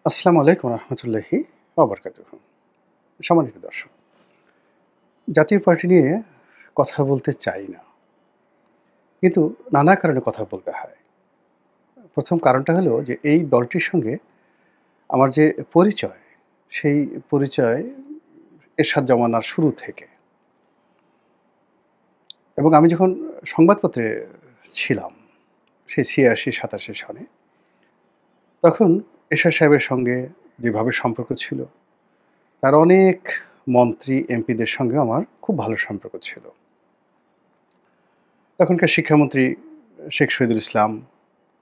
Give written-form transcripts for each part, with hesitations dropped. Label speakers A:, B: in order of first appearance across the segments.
A: আসসালামু আলাইকুম রহমতুল্লাহি ওয়াবারাকাতুহু। সম্মানিত দর্শক, জাতীয় পার্টি নিয়ে কথা বলতে চাই না। কিন্তু নানা কারণে কথা বলতে হয়। ১ম কারণটা হলো যে এই দলটির সঙ্গে আমার যে পরিচয়, সেই পরিচয় এরশাদ জামানার শুরু থেকে। এবং আমি যখন সংবাদপত্রে ছিলাম, সেই ৮৬-৮৭ সনে, তখন এরশাদ সাহেবের সঙ্গে যেভাবে সম্পর্ক ছিল, তার অনেক মন্ত্রী, এমপিদের সঙ্গেও আমার খুব ভালো সম্পর্ক ছিল। তখনকার শিক্ষামন্ত্রী শেখ শহীদুল ইসলাম,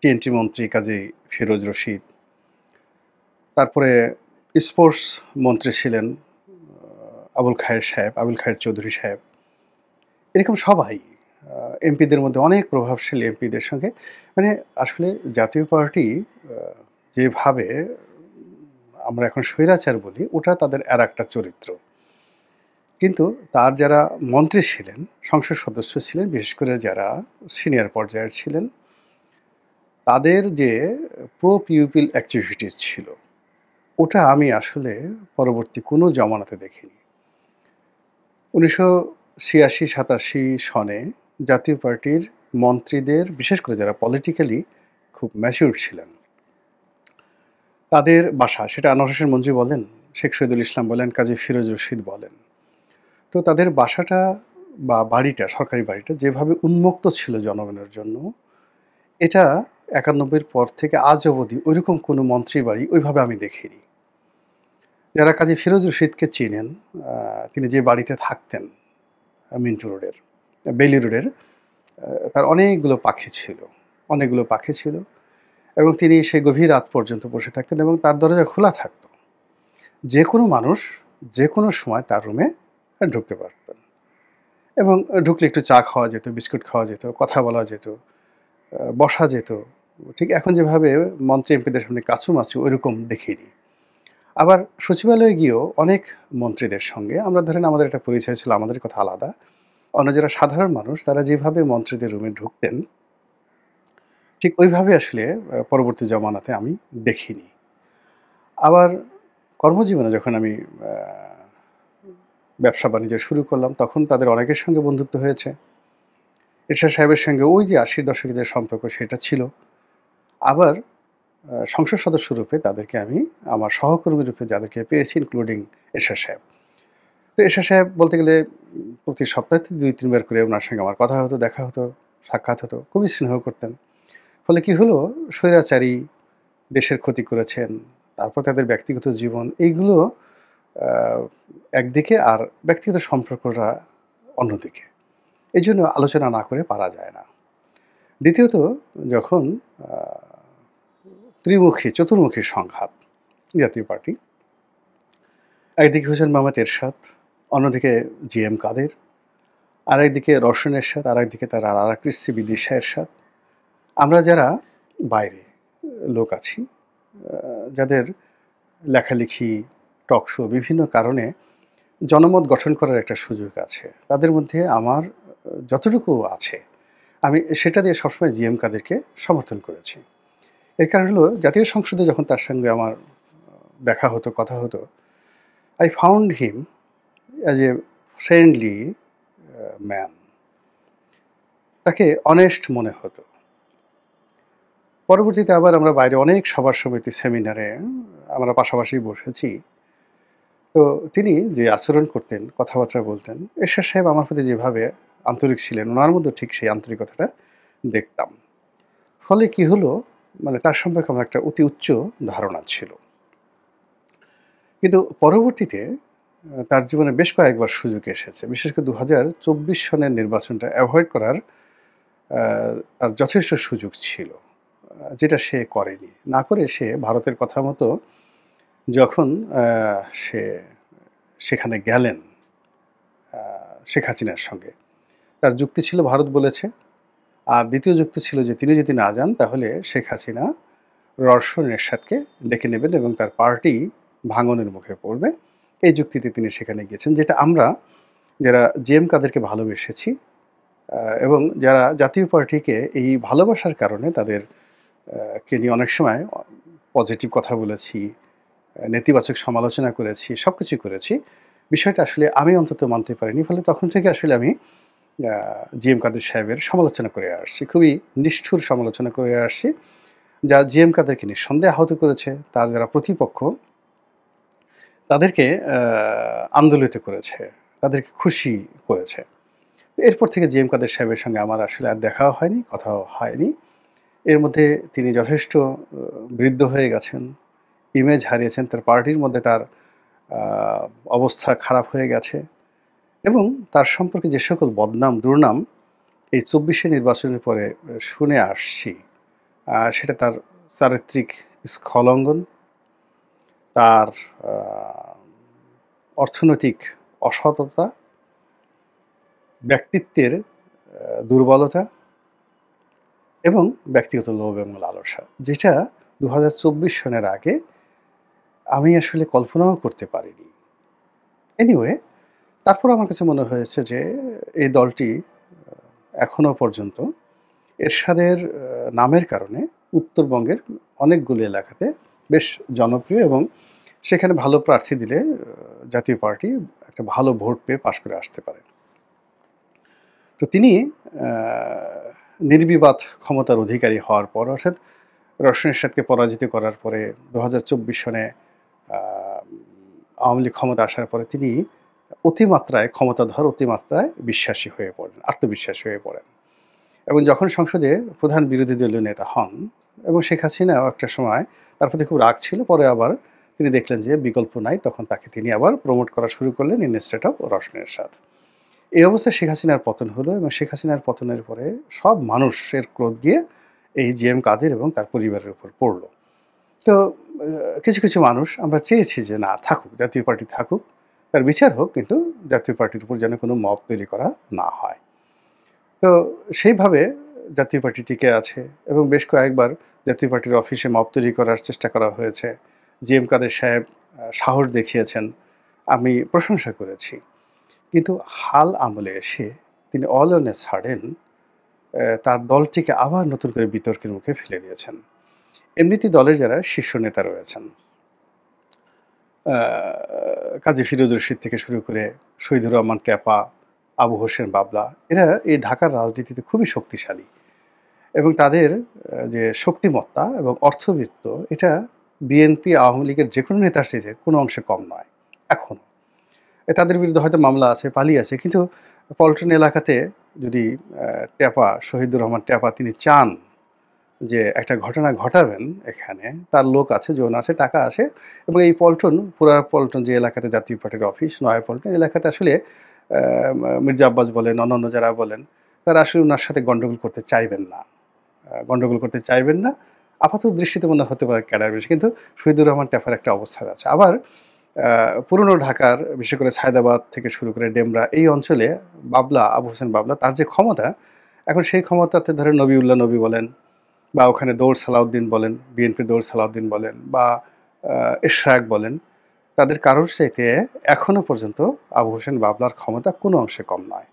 A: টিএনটি মন্ত্রী কাজী ফিরোজ রশিদ, তারপরে স্পোর্টস মন্ত্রী ছিলেন আবুল খায়ের চৌধুরী সাহেব। এরকম সবাই এমপিদের মধ্যে অনেক প্রভাবশালী এমপিদের সঙ্গে মানে আসলে জাতীয় পার্টি যেভাবে আমরা এখন স্বৈরাচার বলি, ওটা তাদের আরেকটা চরিত্র। কিন্তু তার যারা মন্ত্রী ছিলেন, সংসদ সদস্য ছিলেন, বিশেষ করে যারা সিনিয়র পর্যায়ের ছিলেন, তাদের যে প্রো পিউপিল অ্যাক্টিভিটিস ছিল, ওটা আমি আসলে পরবর্তী কোনো জমানাতে দেখিনি। ১৯৮৬-৮৭ সনে জাতীয় পার্টির মন্ত্রীদের, বিশেষ করে যারা পলিটিক্যালি খুব ম্যাচিউরড ছিলেন, তাদের বাসা, সেটা আনোয়ার হোসেন মঞ্জু বলেন, শেখ শহীদুল ইসলাম বলেন, কাজী ফিরোজ রশিদ বলেন, তো তাদের বাসাটা বা বাড়িটা, সরকারি বাড়িটা যেভাবে উন্মুক্ত ছিল জনগণের জন্য, এটা ৯১-এর পর থেকে আজ অবধি ওইরকম কোনো মন্ত্রী বাড়ি ওইভাবে আমি দেখিনি। যারা কাজী ফিরোজ রশিদকে চিনেন, তিনি যে বাড়িতে থাকতেন মিন্টু রোডের, বেইলি রোডের, তার অনেকগুলো পাখি ছিল এবং তিনি সেই গভীর রাত পর্যন্ত বসে থাকতেন এবং তার দরজা খোলা থাকত। যে কোনো মানুষ যে কোনো সময় তার রুমে ঢুকতে পারতেন এবং ঢুকলে একটু চা খাওয়া যেত, বিস্কুট খাওয়া যেত, কথা বলা যেত, বসা যেত। ঠিক এখন যেভাবে মন্ত্রী এমপিদের সামনে কাচুমাচু ওইরকম দেখিনি। আবার সচিবালয়ে গিয়েও অনেক মন্ত্রীদের সঙ্গে আমরা, ধরেন আমাদের একটা পরিচয় ছিল, আমাদের কথা আলাদা। অন্য যারা সাধারণ মানুষ তারা যেভাবে মন্ত্রীদের রুমে ঢুকতেন, ঠিক ওইভাবে আসলে পরবর্তী জমানাতে আমি দেখিনি। আবার কর্মজীবনে যখন আমি ব্যবসা-বাণিজ্য শুরু করলাম, তখন তাদের অনেকের সঙ্গে বন্ধুত্ব হয়েছে। এরশাদ সাহেবের সঙ্গে ওই যে ৮০ দশকের যে সম্পর্ক, সেটা ছিল। আবার সংসদ সদস্য রূপে তাদেরকে আমি আমার সহকর্মী রূপে যাদেরকে পেয়েছি, ইনক্লুডিং এরশাদ সাহেব। তো এরশাদ সাহেব বলতে গেলে প্রতি সপ্তাহে ২-৩ বার করে উনার সঙ্গে আমার কথা হতো, দেখা হতো, সাক্ষাৎ হতো। খুবই স্নেহ করতেন। ফলে কি হলো, স্বৈরাচারী, দেশের ক্ষতি করেছেন, তারপর তাদের ব্যক্তিগত জীবন, এইগুলো আ একদিকে, আর ব্যক্তিগত সম্পর্কটা অন্যদিকে। এইজন্য আলোচনা না করে পারা যায় না। দ্বিতীয়ত, যখন আ চতুর্মুখী সংঘাত, জাতীয় পার্টি, একদিকে হোসেন মোহাম্মদ এরশাদ, অন্যদিকে জি.এম. কাদের, আরেকদিকে রওশন এরশাদ, আরেকদিকে তার আরেক স্ত্রী বিদিশা এরশাদ। আমরা যারা বাইরে লোক আছি, যাদের লেখালেখি, টক শো, বিভিন্ন কারণে জনমত গঠন করার একটা সুযোগ আছে, তাদের মধ্যে আমার যতটুকু আছে, আমি সেটা দিয়ে সবসময় জি.এম. কাদেরকে সমর্থন করেছি। এর কারণ হলো, জাতীয় সংসদে যখন তার সঙ্গে আমার দেখা হতো, কথা হতো, I found him as a friendly man. তাকে অনেস্ট মনে হতো। পরবর্তীতে আবার আমরা বাইরে অনেক সভা সমিতি, সেমিনারে আমরা পাশাপাশি বসেছি। তো তিনি যে আচরণ করতেন, কথাবার্তা বলতেন, এরশাদ সাহেব আমার প্রতি যেভাবে আন্তরিক ছিলেন, উনার মধ্যেও ঠিক সেই আন্তরিকতাটা দেখতাম। ফলে কি হলো, মানে তার সম্পর্কে আমার একটা অতি উচ্চ ধারণা ছিল। কিন্তু পরবর্তীতে তার জীবনে বেশ কয়েকবার সুযোগ এসেছে। বিশেষ করে ২০২৪ সনের নির্বাচনটা এভয়েড করার তার যথেষ্ট সুযোগ ছিল। যেটা সে করেনি। না করে সে ভারতের কথা মতো যখন সে সেখানে গেলেন আ শেখ হাসিনার সঙ্গে, তার যুক্তি ছিল, ভারত বলেছে। আর দ্বিতীয় যুক্তি ছিল যে তিনি যদি না যান তাহলে শেখ হাসিনা রওশন এরশাদকে ডেকে নেবেন এবং তার পার্টি ভাঙনের মুখে পড়বে। এই যুক্তিতে তিনি সেখানে গিয়েছেন। যেটা আমরা যারা জি.এম. কাদেরকে ভালোবেসেছি এবং যারা জাতীয় পার্টিকে এই ভালোবাসার কারণে তাদের কে নিয়ে অনেক সময় পজিটিভ কথা বলেছি, নেতিবাচক সমালোচনা করেছি, সবকিছুই করেছি। বিষয়টা আসলে আমি অন্তত মানতে পারিনি। ফলে তখন থেকে আসলে আমি আ জি.এম. কাদের সাহেবের সমালোচনা করে আসছি। খুবই নিষ্ঠুর সমালোচনা করে আসছি। যা জি.এম. কাদেরকে নিঃসন্দেহে আহত করেছে। তার যারা প্রতিপক্ষ তাদেরকে আন্দোলিত করেছে, তাদেরকে খুশি করেছে। এরপর থেকে জি.এম. কাদের সাহেবের সঙ্গে আমার আসলে আর দেখাও হয়নি, কথাও হয়নি। এর মধ্যে তিনি যথেষ্ট বৃদ্ধ হয়ে গেছেন, ইমেজ হারিয়েছেন। তার পার্টির মধ্যে তার আ অবস্থা খারাপ হয়ে গেছে এবং তার সম্পর্কে যে সকল বদনাম, দুর্নাম এই ২৪ এর নির্বাচনের পরে শুনে আসছি, সেটা তার চারিত্রিক স্খলঙ্ঘন, তার আ অর্থনৈতিক অসততা, ব্যক্তিত্বের দুর্বলতা এবং ব্যক্তিগত লোভ এবং লালসা। যেটা ২০২৪ সনের আগে আমি আসলে কল্পনাও করতে পারিনি। এনিওয়ে, তারপর আমার কাছে মনে হয়েছে যে এই দলটি এখনো পর্যন্ত এরশাদের নামের কারণে উত্তরবঙ্গের অনেকগুলো এলাকাতে বেশ জনপ্রিয় এবং সেখানে ভালো প্রার্থী দিলে জাতীয় পার্টি একটা ভালো ভোট পেয়ে পাশ করে আসতে পারে। তো তিনি আ নির্বিবাদ ক্ষমতার অধিকারী হওয়ার পর অর্থাৎ রওশন এরশাদকে পরাজিত করার পরে ২০২৪ সনে আ আওয়ামী লীগ ক্ষমতায় আসার পরে তিনি অতিমাত্রায় ক্ষমতাধর, অতিমাত্রায় বিশ্বাসী হয়ে পড়েন, আত্মবিশ্বাসী হয়ে পড়েন। এবং যখন সংসদে প্রধান বিরোধী দলীয় নেতা হন এবং শেখ হাসিনাও একটা সময় তার প্রতি খুব রাগ ছিল। পরে আবার তিনি দেখলেন যে বিকল্প নাই। তখন তাকে তিনি আবার প্রমোট করা শুরু করলেন ইনস্টেড অফ রওশন এরশাদ। এই অবস্থায় শেখ হাসিনার পতন হলো এবং শেখ হাসিনার পতনের পরে সব মানুষের ক্রোধ গিয়ে এই জি.এম. কাদের এবং তার পরিবারের উপর পড়ল। তো কিছু মানুষ আমরা চেয়েছি যে না থাকুক, জাতীয় পার্টি থাকুক, তার বিচার হোক কিন্তু জাতীয় পার্টির উপর যেন কোনো মব তৈরি করা না হয়। তো সেইভাবে জাতীয় পার্টি টিকে আছে এবং বেশ কয়েকবার জাতীয় পার্টির অফিসে মব তৈরি করার চেষ্টা করা হয়েছে। জি.এম. কাদের সাহেব সাহস দেখিয়েছেন। আমি প্রশংসা করেছি। কিন্তু হাল আমলে এসে তিনি অল অন এ সাডেন তার দলটিকে আবার নতুন করে বিতর্কের মুখে ফেলে দিয়েছেন। এমনিতেই দলের যারা শীর্ষ নেতা রয়েছেন, আ কাজী ফিরোজ রশীদ থেকে শুরু করে শহীদুর রহমান ট্যাপা, আবু হোসেন বাবলা, এরা এই ঢাকার রাজনীতিতে খুবই শক্তিশালী এবং তাদের যে শক্তিমত্তা এবং অর্থবিত্ত এটা বিএনপি, আওয়ামী লীগের যেকোনো নেতার চাইতে কোনো অংশে কম নয় এখনো। তাদের বিরুদ্ধে হয়তো মামলা আছে, পালিয়ে আছে। কিন্তু পল্টন এলাকাতে যদি ট্যাপা, শহীদুর রহমান ট্যাপা তিনি চান যে একটা ঘটনা ঘটাবেন এখানে, তার লোক আছে, জন আছে, টাকা আছে এবং এই পল্টন, পুরা পল্টন যে এলাকাতে জাতীয় পার্টির অফিস, নয়াপল্টন এলাকাতে আসলে মির্জা আব্বাস বলেন, অন্যান্য যারা বলেন, তারা আসলে উনার সাথে গন্ডগোল করতে চাইবেন না। গন্ডগোল করতে চাইবেন না। আপাত দৃষ্টিতে মনে হতে পারে ক্যাডার বেশি। কিন্তু শহীদুর রহমান ট্যাপার একটা অবস্থান আছে। আবার পুরনো ঢাকার বিশেষ করে সায়েদাবাদ থেকে শুরু করে ডেমরা এই অঞ্চলে বাবলা, আবু হোসেন বাবলা তার যে ক্ষমতা, এখন সেই ক্ষমতাতে ধরেন নবিউল্লাহ নবী বলেন বা ওখানে দৌড় সালাউদ্দিন বলেন, বিএনপির দৌড় সালাউদ্দিন বলেন বা ইশরাক বলেন, তাদের কারোর চাইতে এখনো পর্যন্ত আবু হোসেন বাবলার ক্ষমতা কোনো অংশে কম নয়।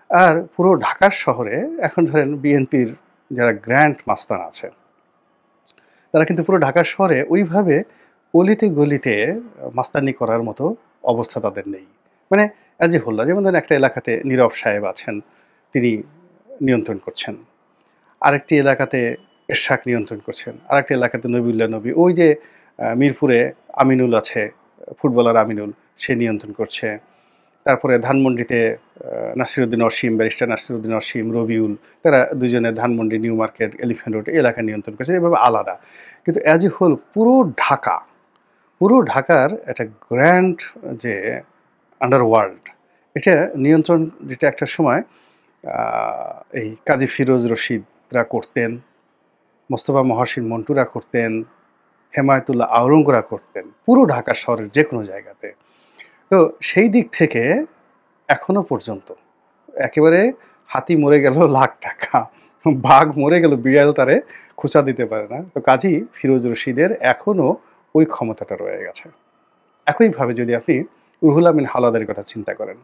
A: আর পুরো ঢাকার শহরে এখন ধরেন বিএনপির যারা গ্র্যান্ড মাস্তান আছে, তারা কিন্তু পুরো ঢাকার শহরে ওইভাবে অলিতে গলিতে মাস্তানি করার মতো অবস্থা তাদের নেই। মানে অ্যাজ এ হোল না। যেমন ধরেন একটা এলাকাতে নীরব সাহেব আছেন, তিনি নিয়ন্ত্রণ করছেন। আরেকটি এলাকাতে এরশাক নিয়ন্ত্রণ করছেন। আরেকটি এলাকাতে নবিউল্লাহ নবী। ওই যে মিরপুরে আমিনুল আছে, ফুটবলার আমিনুল, সে নিয়ন্ত্রণ করছে। তারপরে ধানমন্ডিতে নাসিরুদ্দিন অসীম, ব্যারিস্টার নাসিরুদ্দিন অসীম, রবিউল, তারা দুজনে Dhanmondi, new market, elephant road এই এলাকা নিয়ন্ত্রণ করছে। এভাবে আলাদা। কিন্তু অ্যাজ এ হোল ঢাকা, পুরো ঢাকার একটা গ্র্যান্ড যে আন্ডারওয়ার্ল্ড, এটা নিয়ন্ত্রণ যেটা একটা সময় এই কাজী ফিরোজ রশিদরা করতেন, মোস্তফা মহসিন মন্টুরা করতেন, হেমায়েতুল্লাহ আওরঙ্গরা করতেন, পুরো ঢাকা শহরের যেকোনো জায়গাতে। তো সেই দিক থেকে এখনো পর্যন্ত একেবারে হাতি মরে গেল লাখ টাকা, বাঘ মরে গেল বিড়াল তারে খোঁচা দিতে পারে না। তো কাজী ফিরোজ রশিদের এখনো ওই ক্ষমতাটা রয়ে গেছে। একইভাবে যদি আপনি রুহুল আমিন হাওলাদারের কথা চিন্তা করেন,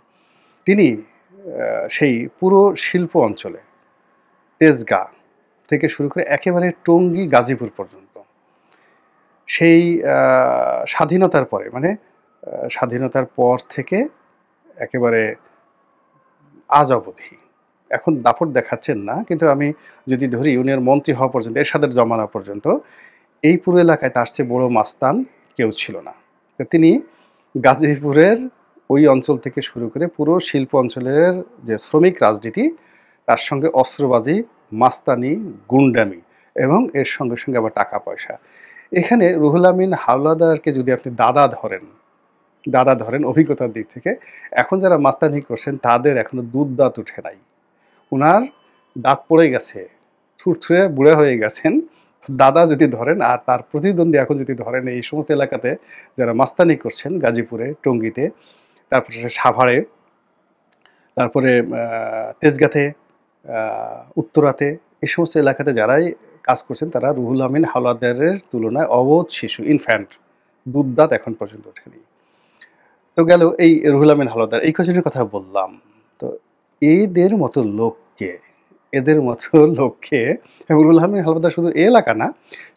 A: তিনি সেই পুরো শিল্প অঞ্চলে তেজগাঁ থেকে শুরু করে একেবারে টঙ্গী, গাজীপুর পর্যন্ত সেই স্বাধীনতার পরে মানে স্বাধীনতার পর থেকে একেবারে আজ অবধি এখন দাপট দেখাচ্ছেন না, কিন্তু আমি যদি ধরি উনি মন্ত্রী হওয়া পর্যন্ত, এরশাদের জমানা পর্যন্ত এই পুরো এলাকায় তার চেয়ে বড় মাস্তান কেউ ছিল না। তো তিনি গাজীপুরের ওই অঞ্চল থেকে শুরু করে পুরো শিল্প অঞ্চলের যে শ্রমিক রাজনীতি, তার সঙ্গে অস্ত্রবাজি, মাস্তানি, গুন্ডামি এবং এর সঙ্গে সঙ্গে আবার টাকা পয়সা। এখানে রুহুল আমিন হাওলাদারকে যদি আপনি দাদা ধরেন অভিজ্ঞতার দিক থেকে, এখন যারা মাস্তানি করছেন তাদের এখনো দুধ দাঁত উঠে নাই। উনার দাঁত পড়ে গেছে, থুরথুরে বুড়ে হয়ে গেছেন। দাদা যদি ধরেন আর তার প্রতিদ্বন্দ্বী এখন যদি ধরেন, এই সমস্ত এলাকাতে যারা মাস্তানি করছেন, গাজীপুরে, টঙ্গীতে, তারপরে সাভারে, তারপরে তেজগাঁতে, উত্তরাতে, এই সমস্ত এলাকাতে যারাই কাজ করছেন তারা রুহুল আমিন হাওলাদারের তুলনায় অবোধ শিশু, ইনফ্যান্ট, দুধদাঁত এখন পর্যন্ত ওঠেনি। তো গেল এই রুহুল আমিন হাওলাদার, এই কজনের কথা বললাম। তো এদের মতো লোককে এবং রুহুল আমিন হাওলাদার শুধু এই এলাকা না,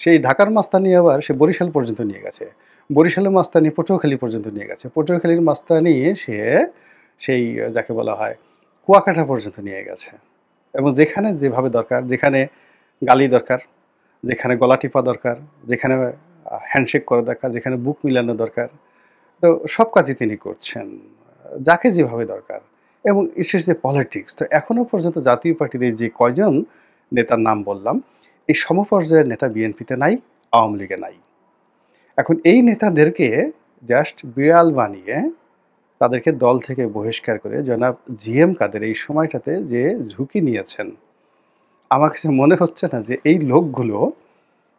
A: সেই ঢাকার মাস্তানি আবার সে বরিশাল পর্যন্ত নিয়ে গেছে, বরিশালের মাস্তানি পটুয়াখালী পর্যন্ত নিয়ে গেছে, পটুয়াখালীর মাস্তানি সে সেই যাকে বলা হয় কুয়াকাটা পর্যন্ত নিয়ে গেছে। এবং যেখানে যেভাবে দরকার, যেখানে গালি দরকার, যেখানে গলা টিপা দরকার, যেখানে হ্যান্ডশেক করা দরকার, যেখানে বুক মিলানো দরকার, তো সব কাজই তিনি করছেন, যাকে যেভাবে দরকার। এবং বিশেষ যে পলিটিক্স, তো এখনও পর্যন্ত জাতীয় পার্টির এই যে কয়জন নেতার নাম বললাম, এই সমপর্যায়ের নেতা বিএনপিতে নাই, আওয়ামী লীগে নাই। এখন এই নেতাদেরকে জাস্ট বিড়াল বানিয়ে তাদেরকে দল থেকে বহিষ্কার করে জনাব জিএম কাদের এই সময়টাতে যে ঝুঁকি নিয়েছেন, আমার কাছে মনে হচ্ছে না যে এই লোকগুলো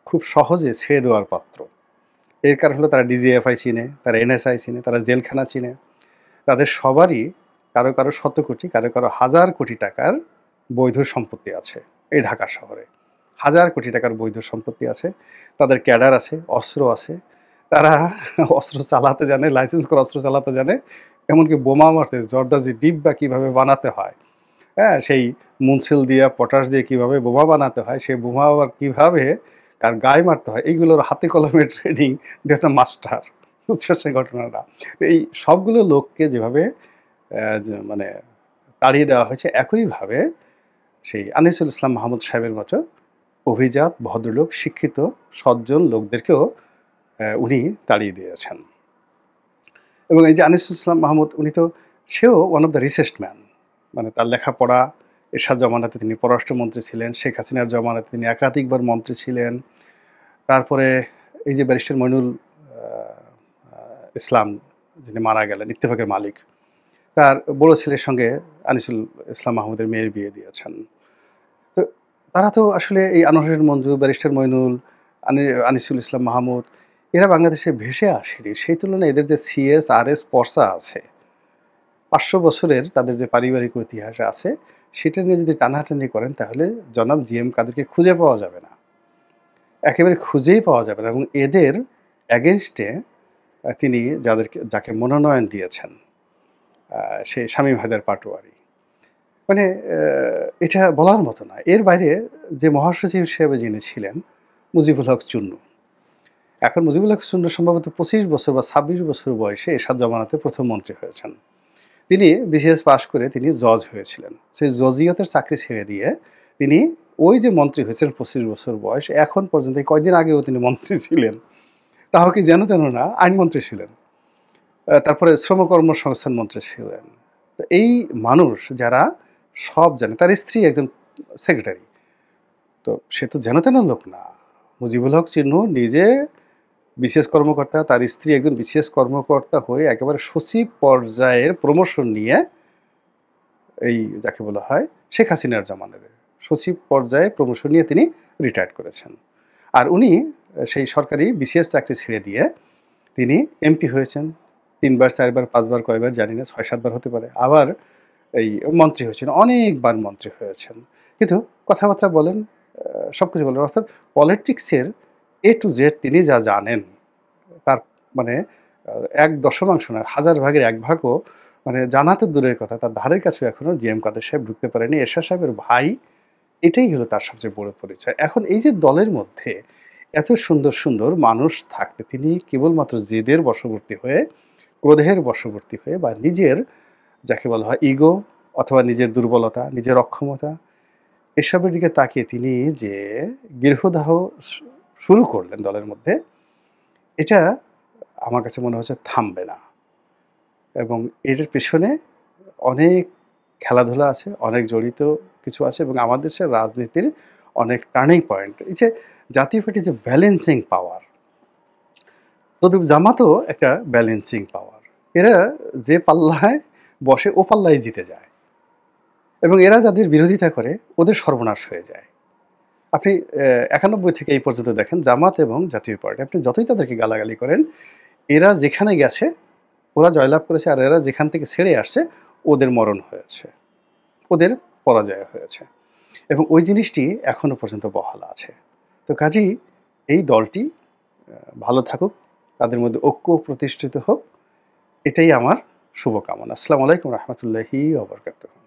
A: খুব সহজে ছেড়ে দেওয়ার পাত্র। এর কারণ হলো তারা ডিজিএফআই চিনে, তারা এনএসআই চিনে, তারা জেলখানা চিনে। তাদের সবারই কারো কারো শত কোটি, কারো কারো হাজার কোটি টাকার বৈধ সম্পত্তি আছে। এই ঢাকা শহরে হাজার কোটি টাকার বৈধ সম্পত্তি আছে, তাদের ক্যাডার আছে, অস্ত্র আছে, তারা অস্ত্র চালাতে জানে, লাইসেন্স করে অস্ত্র চালাতে জানে, এমনকি বোমা মারতে, জর্দাজি ডিব্বা কীভাবে বানাতে হয়, হ্যাঁ, সেই মুনসিল দিয়ে, পটাশ দিয়ে কীভাবে বোমা বানাতে হয়, সেই বোমা আবার কীভাবে কার গায়ে মারতে হয়, এইগুলোর হাতে কলমের ট্রেনিং একটা মাস্টার, বুঝতে পারছেন ঘটনাটা। এই সবগুলো লোককে যেভাবে মানে তাড়িয়ে দেওয়া হয়েছে, একইভাবে সেই আনিসুল ইসলাম মাহমুদ সাহেবের মতো অভিজাত, ভদ্রলোক, শিক্ষিত, সজ্জন লোকদেরকেও উনি তাড়িয়ে দিয়েছেন। এবং এই যে আনিসুল ইসলাম মাহমুদ, উনি তো সেও one of the richest man, মানে তার লেখাপড়া, এরশাদ জমানাতে তিনি পররাষ্ট্রমন্ত্রী ছিলেন, শেখ হাসিনার জমানাতে তিনি একাধিকবার মন্ত্রী ছিলেন। তারপরে এই যে ব্যারিস্টার মইনুল ইসলাম যিনি মারা গেলেন, ইত্তেফাকের মালিক, তার বড় ছেলের সঙ্গে আনিসুল ইসলাম মাহমুদের মেয়ের বিয়ে দিয়েছেন। তো তারা তো আসলে এই আনোয়ার মঞ্জু, ব্যারিস্টার মইনুল, আনিসুল ইসলাম মাহমুদ, এরা বাংলাদেশে ভেসে আসেনি। সেই তুলনায় এদের যে সিএস আরএস পর্সা আছে, 500 বছরের তাদের যে পারিবারিক ইতিহাস আছে, সেটা নিয়ে যদি টানাটানি করেন তাহলে জনাব জিএম কাদেরকে খুঁজে পাওয়া যাবে না, একেবারে খুঁজেই পাওয়া যাবে না। এবং এদের অ্যাগেনস্টে তিনি যাকে মনোনয়ন দিয়েছেন, সেই শামীম হায়দার পাটোয়ারি, মানে এটা বলার মতো না। এর বাইরে যে মহাসচিব হিসেবে যিনি ছিলেন, মুজিবুল হক চুন্নু, এখন মুজিবুল হক চুন্নু সম্ভবত 25 বছর বা 26 বছর বয়সে এরশাদ জামানাতে প্রথম মন্ত্রী হয়েছেন। তিনি বিসিএস পাশ করে তিনি জজ হয়েছিলেন। সেই জজিয়তের চাকরি ছেড়ে দিয়ে তিনি ওই যে মন্ত্রী হয়েছেন 25 বছর বয়স, এখন পর্যন্ত কয়দিন আগেও তিনি মন্ত্রী ছিলেন, তাও কি যেন তেন না, আইনমন্ত্রী ছিলেন, তারপরে শ্রম কর্মসংস্থান মন্ত্রী ছিলেন। তো এই মানুষ যারা সব জানে, তার স্ত্রী একজন সেক্রেটারি, তো সে তো যেন তেন লোক না। মুজিবুল হক চিহ্ন নিজে বিসিএস কর্মকর্তা, তার স্ত্রী একজন বিসিএস কর্মকর্তা হয়ে একেবারে সচিব পর্যায়ের প্রমোশন নিয়ে, এই যাকে বলা হয় শেখ হাসিনার জামানাতে সচিব পর্যায়ে প্রমোশন নিয়ে তিনি রিটায়ার করেছেন। আর উনি সেই সরকারি বিসিএস চাকরি ছেড়ে দিয়ে তিনি এমপি হয়েছেন 3বার 4বার 5বার, কয়বার জানি না, 6-7 বার হতে পারে। আবার এই মন্ত্রী হয়েছেন, অনেকবার মন্ত্রী হয়েছেন। কিন্তু কথাবার্তা বলেন, সব কিছু বলেন, অর্থাৎ পলিটিক্সের এ টু জেড তিনি যা জানেন, তার মানে 1/10 না, 1000 ভাগের 1 ভাগও মানে জানা তো দূরের কথা, তার ধারের কাছেও এখনও জিএম কাদের সাহেব ঢুকতে পারেনি। এরশাদ সাহেবের ভাই, এটাই হলো তার সবচেয়ে বড় পরিচয়। এখন এই যে দলের মধ্যে এত সুন্দর, সুন্দর মানুষ থাকতে তিনি কেবলমাত্র জেদের বশবর্তী হয়ে, ক্রোধের বশবর্তী হয়ে বা নিজের যাকে বলা হয় ইগো অথবা নিজের দুর্বলতা, নিজের অক্ষমতা এসবের দিকে তাকিয়ে তিনি যে গৃহদাহ শু শুরু করলেন দলের মধ্যে, এটা আমার কাছে মনে হচ্ছে থামবে না। এবং এটার পেছনে অনেক খেলাধুলা আছে, অনেক জড়িত কিছু আছে এবং আমাদের দেশের রাজনীতির অনেক টার্নিং পয়েন্ট। এই যে জাতীয় পার্টির যে ব্যালেন্সিং পাওয়ার, তদ্রুপ জামাতও একটা ব্যালেন্সিং পাওয়ার। এরা যে পাল্লায় বসে ও পাল্লায় জিতে যায় এবং এরা যাদের বিরোধিতা করে ওদের সর্বনাশ হয়ে যায়। আপনি ৯১ থেকে এই পর্যন্ত দেখেন জামাত এবং জাতীয় পার্টি আপনি যতই তাদেরকে গালাগালি করেন, এরা যেখানে গেছে ওরা জয়লাভ করেছে আর এরা যেখান থেকে ছেড়ে আসছে ওদের মরণ হয়েছে, ওদের পরাজয় হয়েছে এবং ওই জিনিসটি এখনো পর্যন্ত বহাল আছে। তো কাজেই এই দলটি ভালো থাকুক, তাদের মধ্যে ঐক্য প্রতিষ্ঠিত হোক, এটাই আমার শুভকামনা। আসসালামু আলাইকুম রহমতুল্লাহি ওয়া বারাকাতুহু।